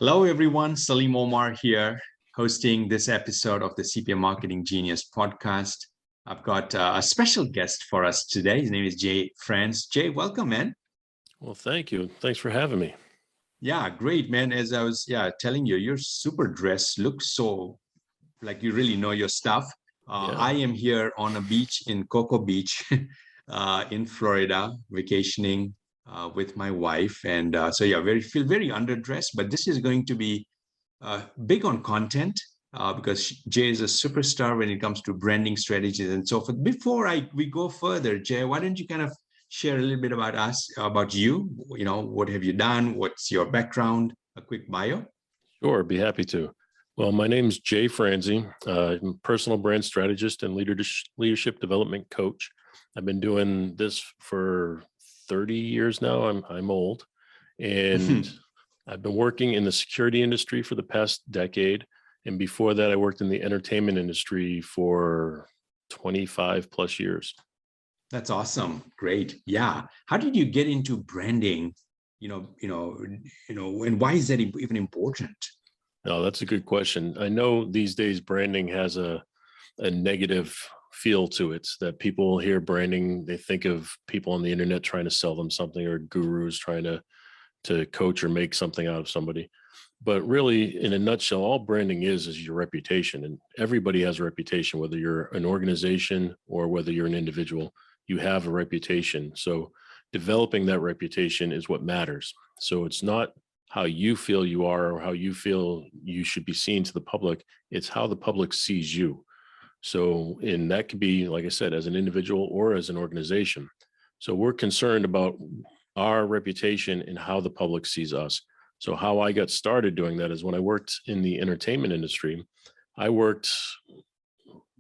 Hello, everyone. Salim Omar here, hosting this episode of the CPA Marketing Genius podcast. I've got a special guest for us today. His name is Jay France. Jay, welcome, man. Well, thank you. Thanks for having me. Yeah, great, man. As I was telling you, you're super dressed, look so like you really know your stuff. Yeah. I am here on a beach in Cocoa Beach in Florida, vacationing with my wife. And feel very underdressed, but this is going to be big on content because Jay is a superstar when it comes to branding strategies and so forth. Before we go further, Jay, why don't you kind of share a little bit about us, about you? You know, what have you done? What's your background? A quick bio. Sure, be happy to. Well, my name is Jay Franzi. I'm a personal brand strategist and leadership development coach. I've been doing this for 30 years now. I'm old, and I've been working in the security industry for the past decade. And before that, I worked in the entertainment industry for 25 plus years. That's awesome. Great. Yeah. How did you get into branding? And why is that even important? No, that's a good question. I know these days branding has a negative feel to it, that people hear branding, they think of people on the internet trying to sell them something, or gurus trying to coach or make something out of somebody. But really, in a nutshell, all branding is your reputation. And everybody has a reputation, whether you're an organization or whether you're an individual, you have a reputation. So developing that reputation is what matters. So it's not how you feel you are or how you feel you should be seen to the public. It's how the public sees you. So, and that could be, like I said, as an individual or as an organization. So we're concerned about our reputation and how the public sees us. So how I got started doing that is when I worked in the entertainment industry. I worked,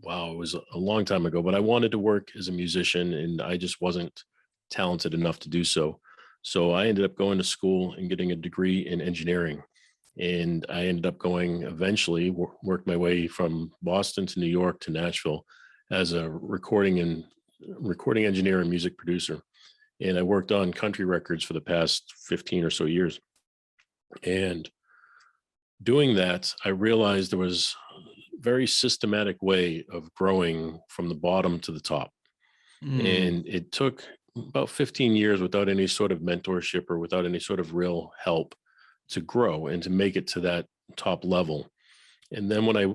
wow, it was a long time ago, but I wanted to work as a musician and I just wasn't talented enough to do so. So I ended up going to school and getting a degree in engineering. And I ended up going eventually, worked my way from Boston to New York to Nashville as a recording engineer and music producer. And I worked on country records for the past 15 or so years. And doing that, I realized there was a very systematic way of growing from the bottom to the top. And it took about 15 years without any sort of mentorship or without any sort of real help to grow and to make it to that top level. And then when I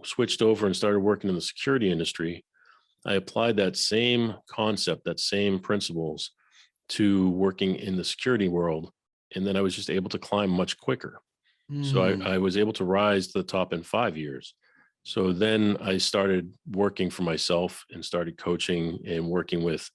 switched over and started working in the security industry, I applied that same concept, that same principles to working in the security world. And then I was just able to climb much quicker. So I was able to rise to the top in 5 years. So then I started working for myself and started coaching and working with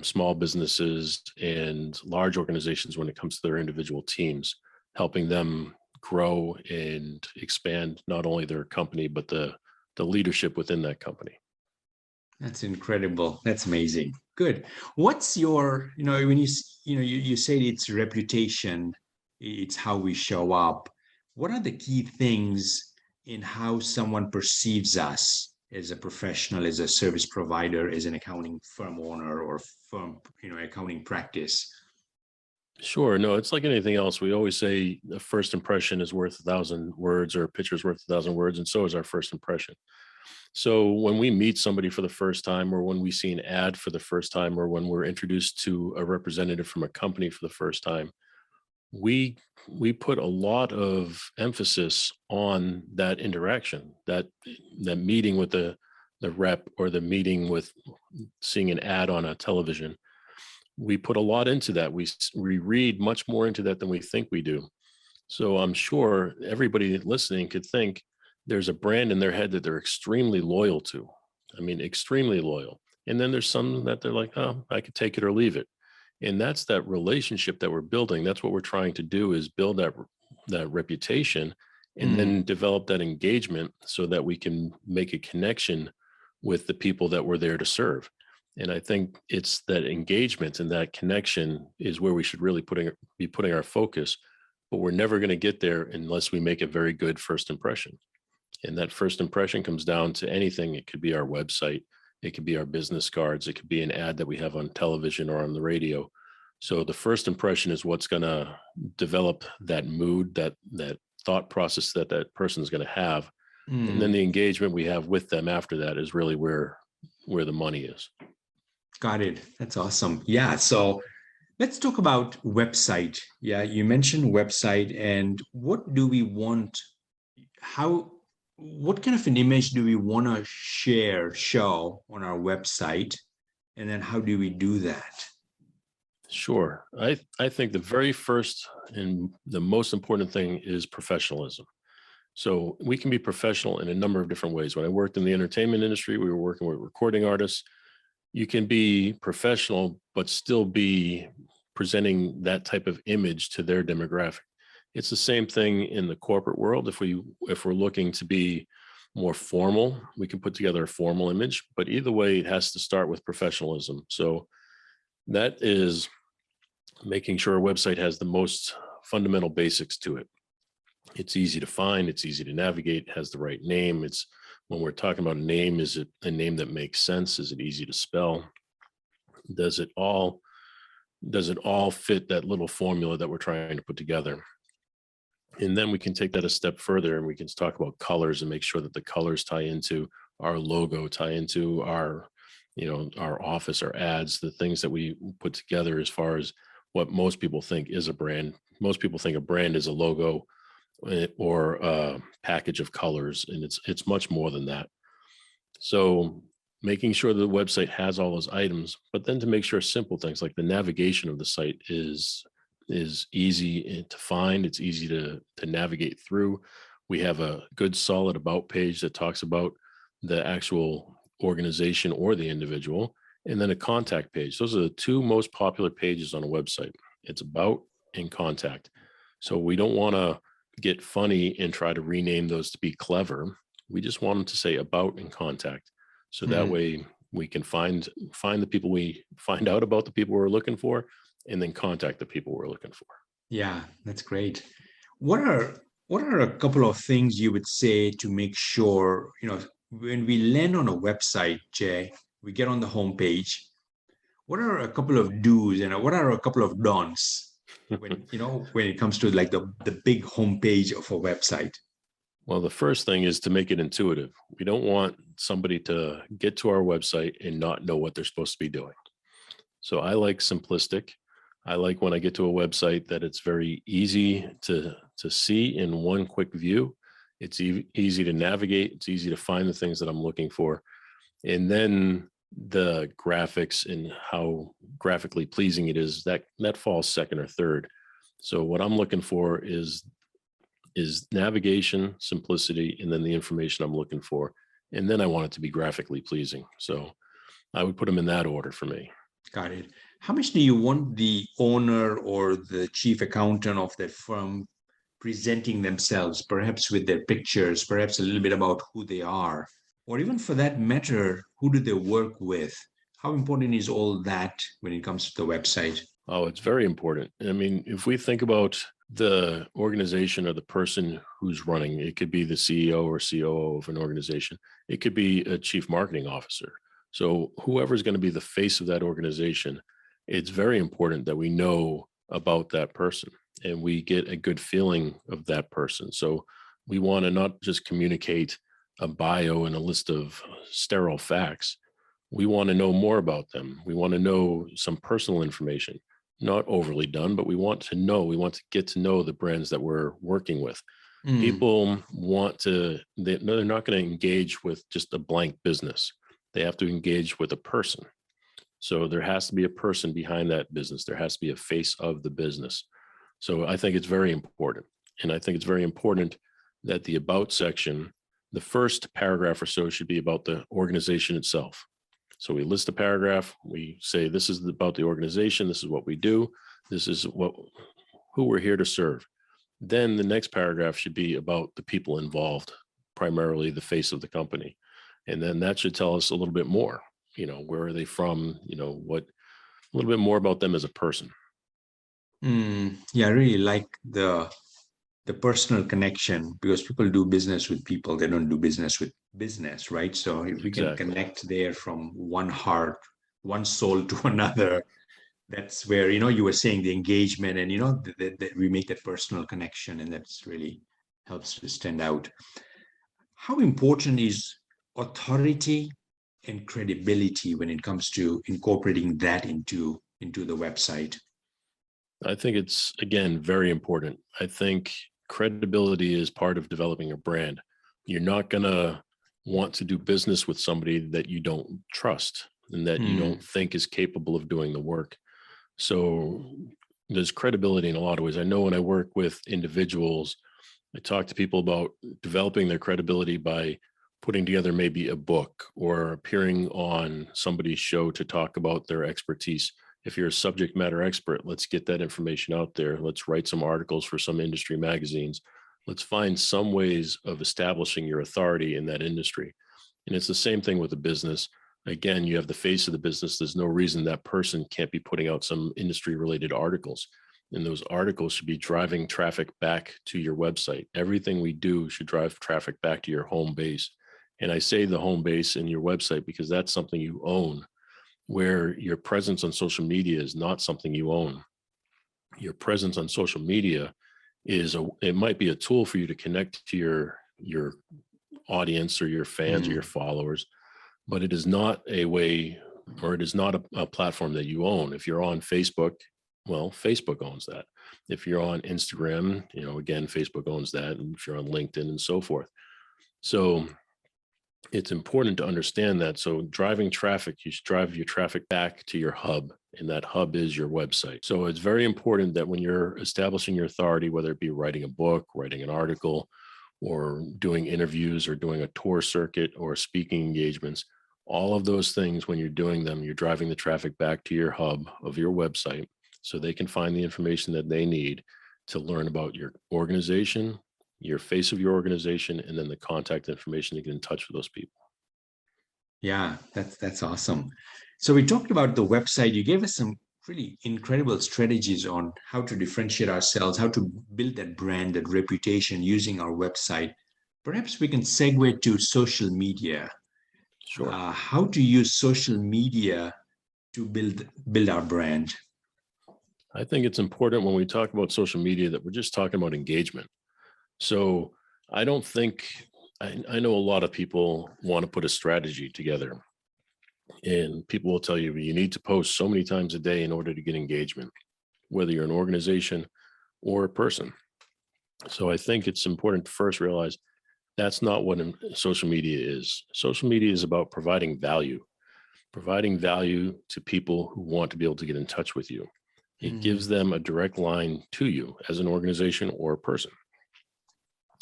small businesses and large organizations when it comes to their individual teams, helping them grow and expand not only their company, but the leadership within that company. That's incredible. That's amazing. Good. What's your, when you said it's reputation, it's how we show up. What are the key things in how someone perceives us as a professional, as a service provider, as an accounting firm owner or firm, accounting practice? Sure. No, it's like anything else. We always say a first impression is worth 1,000 words, or a picture is worth 1,000 words, and so is our first impression. So when we meet somebody for the first time, or when we see an ad for the first time, or when we're introduced to a representative from a company for the first time, we put a lot of emphasis on that interaction, that meeting with the rep, or the meeting with seeing an ad on a television. We put a lot into that. We read much more into that than we think we do. So I'm sure everybody listening could think there's a brand in their head that they're extremely loyal to. I mean, extremely loyal. And then there's some that they're like, oh, I could take it or leave it. And that's that relationship that we're building. That's what we're trying to do, is build that reputation and then develop that engagement so that we can make a connection with the people that we're there to serve. And I think it's that engagement and that connection is where we should really be putting our focus, but we're never going to get there unless we make a very good first impression. And that first impression comes down to anything. It could be our website. It could be our business cards. It could be an ad that we have on television or on the radio. So the first impression is what's going to develop that mood, that thought process that person's going to have. And then Mm, the engagement we have with them after that is really where the money is. got it. That's awesome. Yeah. So let's talk about website. Yeah, you mentioned website, and what do we want? How, what kind of an image do we want to show on our website? And then how do we do that? Sure. I think the very first and the most important thing is professionalism. So we can be professional in a number of different ways. When I worked in the entertainment industry, we were working with recording artists. You can be professional, but still be presenting that type of image to their demographic. It's the same thing in the corporate world. If we're looking to be more formal, we can put together a formal image, but either way, it has to start with professionalism. So that is making sure a website has the most fundamental basics to it. It's easy to find, it's easy to navigate, has the right name. It's when we're talking about a name, is it a name that makes sense? Is it easy to spell? Does it all fit that little formula that we're trying to put together? And then we can take that a step further and we can talk about colors and make sure that the colors tie into our logo, tie into our, our office, our ads, the things that we put together as far as what most people think is a brand. Most people think a brand is a logo or a package of colors, and it's much more than that. So making sure the website has all those items, but then to make sure simple things like the navigation of the site is easy to find, it's easy to navigate through. We have a good solid about page that talks about the actual organization or the individual, and then a contact page. Those are the two most popular pages on a website. It's about and contact. So we don't want to get funny and try to rename those to be clever. We just want them to say about and contact. So that Mm, way we can find the people, we find out about the people we're looking for, and then contact the people we're looking for. yeah, that's great. What are a couple of things you would say to make sure, when we land on a website, Jay, we get on the homepage. What are a couple of do's and what are a couple of don'ts when it comes to like the big homepage of a website? Well, the first thing is to make it intuitive. We don't want somebody to get to our website and not know what they're supposed to be doing. So I like simplistic. I like when I get to a website that it's very easy to see in one quick view. It's easy to navigate. It's easy to find the things that I'm looking for. And then the graphics and how graphically pleasing it is, that falls second or third. So what I'm looking for is navigation, simplicity, and then the information I'm looking for. And then I want it to be graphically pleasing. So I would put them in that order for me. Got it. How much do you want the owner or the chief accountant of that firm presenting themselves, perhaps with their pictures, perhaps a little bit about who they are, or even for that matter, who do they work with? How important is all that when it comes to the website? Oh, it's very important. I mean, if we think about the organization or the person who's running, it could be the CEO or COO of an organization. It could be a chief marketing officer. So whoever's going to be the face of that organization, it's very important that we know about that person and we get a good feeling of that person. So we want to not just communicate a bio and a list of sterile facts. We want to know more about them. We want to know some personal information, not overly done, but we want to get to know the brands that we're working with. Mm, People they're not going to engage with just a blank business. They have to engage with a person. So there has to be a person behind that business. There has to be a face of the business. So I think it's very important. And I think it's very important that the about section, the first paragraph or so should be about the organization itself. So we list a paragraph, we say, this is about the organization, this is what we do, this is who we're here to serve. Then the next paragraph should be about the people involved, primarily the face of the company. And then that should tell us a little bit more, where are they from, a little bit more about them as a person. yeah, I really like the personal connection because people do business with people. They don't do business with business, right? So if we can Exactly. connect there from one heart, one soul to another, that's where, you were saying the engagement and, that we make that personal connection, and that's really helps to stand out. How important is authority and credibility when it comes to incorporating that into the website? I think it's, again, very important. I think credibility is part of developing a brand. You're not going to want to do business with somebody that you don't trust and that you don't think is capable of doing the work. So there's credibility in a lot of ways. I know when I work with individuals, I talk to people about developing their credibility by putting together maybe a book or appearing on somebody's show to talk about their expertise. If you're a subject matter expert, let's get that information out there. Let's write some articles for some industry magazines. Let's find some ways of establishing your authority in that industry. And it's the same thing with a business. Again, you have the face of the business. There's no reason that person can't be putting out some industry related articles. And those articles should be driving traffic back to your website. Everything we do should drive traffic back to your home base. And I say the home base in your website because that's something you own, where your presence on social media is not something you own. Your presence on social media it might be a tool for you to connect to your audience or your fans or your followers, but it is not a way, or it is not a platform that you own. If you're on Facebook, well, Facebook owns that. If you're on Instagram, again, Facebook owns that. And if you're on LinkedIn and so forth. So it's important to understand that. So driving traffic, you should drive your traffic back to your hub, and that hub is your website. So it's very important that when you're establishing your authority, whether it be writing a book, writing an article, or doing interviews, or doing a tour circuit, or speaking engagements, all of those things, when you're doing them, you're driving the traffic back to your hub of your website so they can find the information that they need to learn about your organization, your face of your organization, and then the contact information to get in touch with those people. Yeah, that's awesome. So we talked about the website. You gave us some really incredible strategies on how to differentiate ourselves, how to build that brand, that reputation using our website. Perhaps we can segue to social media. Sure. How to use social media to build our brand? I think it's important when we talk about social media that we're just talking about engagement. So I don't think, I know a lot of people want to put a strategy together, and people will tell you you need to post so many times a day in order to get engagement, whether you're an organization or a person. So I think it's important to first realize that's not what social media is. Social media is about providing value to people who want to be able to get in touch with you. It gives them a direct line to you as an organization or a person.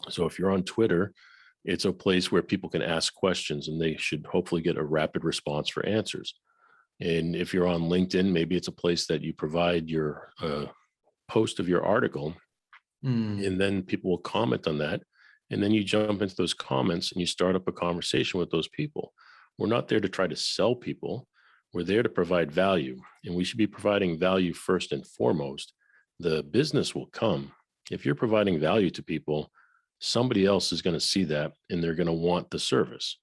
So if you're on Twitter, it's a place where people can ask questions and they should hopefully get a rapid response for answers. And if you're on LinkedIn, maybe it's a place that you provide your post of your article, and then people will comment on that. And then you jump into those comments and you start up a conversation with those people. We're not there to try to sell people. We're there to provide value, and we should be providing value first and foremost. The business will come. If you're providing value to people, somebody else is going to see that and they're going to want the service.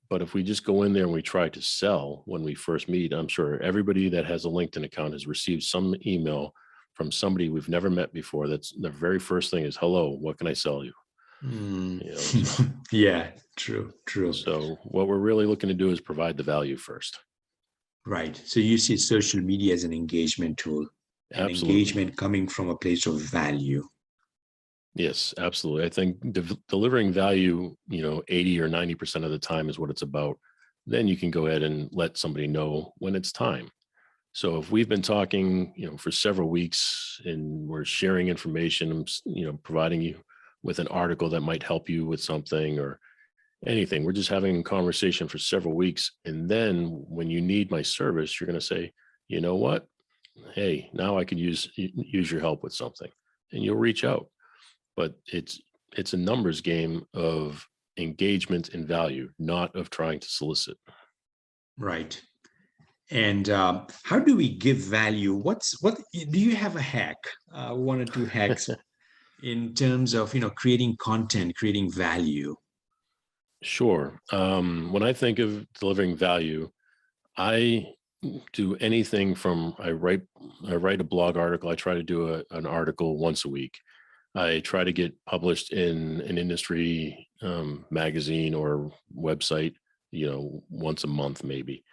But if we just go in there and we try to sell when we first meet, I'm sure everybody that has a LinkedIn account has received some email from somebody we've never met before. That's the very first thing is, hello, what can I sell you? Yeah, true. So what we're really looking to do is provide the value first. Right. So you see social media as an engagement tool, and Absolutely. engagement coming from a place of value. Yes, absolutely. I think delivering value, 80 or 90% of the time is what it's about. Then you can go ahead and let somebody know when it's time. So if we've been talking, for several weeks and we're sharing information, providing you with an article that might help you with something or anything, we're just having a conversation for several weeks. And then when you need my service, you're going to say, you know what? Hey, now I could use your help with something, and you'll reach out. But it's a numbers game of engagement and value, not of trying to solicit. Right. And how do we give value? What do you have a hack, one or two hacks in terms of creating content, creating value? Sure. When I think of delivering value, I do anything from I write a blog article. I try to do an article once a week. I try to get published in an industry magazine or website, once a month maybe.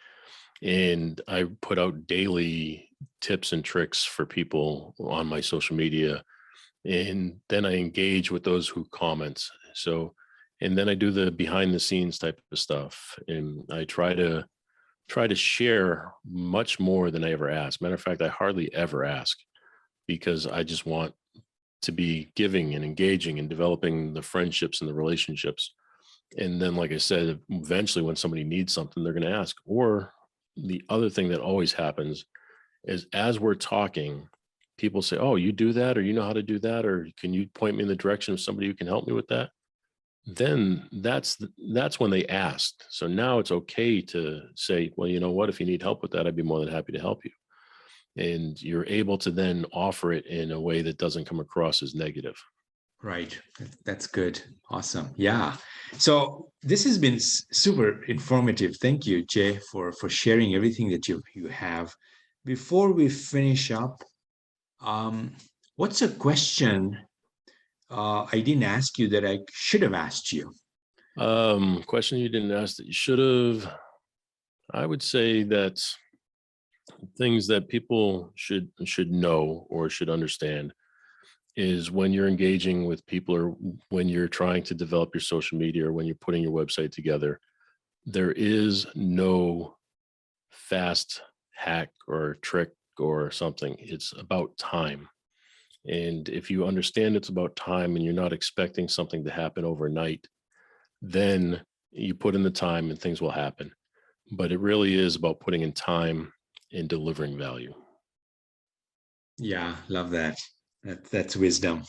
And I put out daily tips and tricks for people on my social media. And then I engage with those who comment. So, and then I do the behind the scenes type of stuff. And I try to share much more than I ever ask. Matter of fact, I hardly ever ask because I just want to be giving and engaging and developing the friendships and the relationships. And then, like I said, eventually when somebody needs something, they're going to ask. Or the other thing that always happens is as we're talking, people say, "Oh, you do that, or you know how to do that, or can you point me in the direction of somebody who can help me with that?" Then that's when they asked. So now it's okay to say, "Well, you know what? If you need help with that, I'd be more than happy to help you." And you're able to then offer it in a way that doesn't come across as negative. Right. That's good. Awesome. Yeah. So this has been super informative. Thank you, Jay, for sharing everything that you have. Before we finish up, what's a question I didn't ask you that I should have asked you? Question you didn't ask that you should have. I would say that things that people should know or should understand is when you're engaging with people or when you're trying to develop your social media or when you're putting your website together, there is no fast hack or trick or something. It's about time. And if you understand it's about time and you're not expecting something to happen overnight, then you put in the time and things will happen. But it really is about putting in time and delivering value. Yeah, love that. That's wisdom.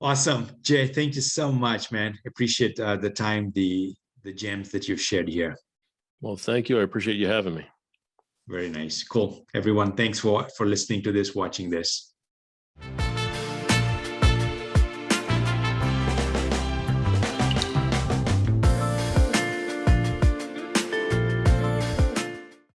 Awesome, Jay. Thank you so much, man. Appreciate the time, the gems that you've shared here. Well, thank you. I appreciate you having me. Very nice. Cool. Everyone, thanks for listening to this, watching this.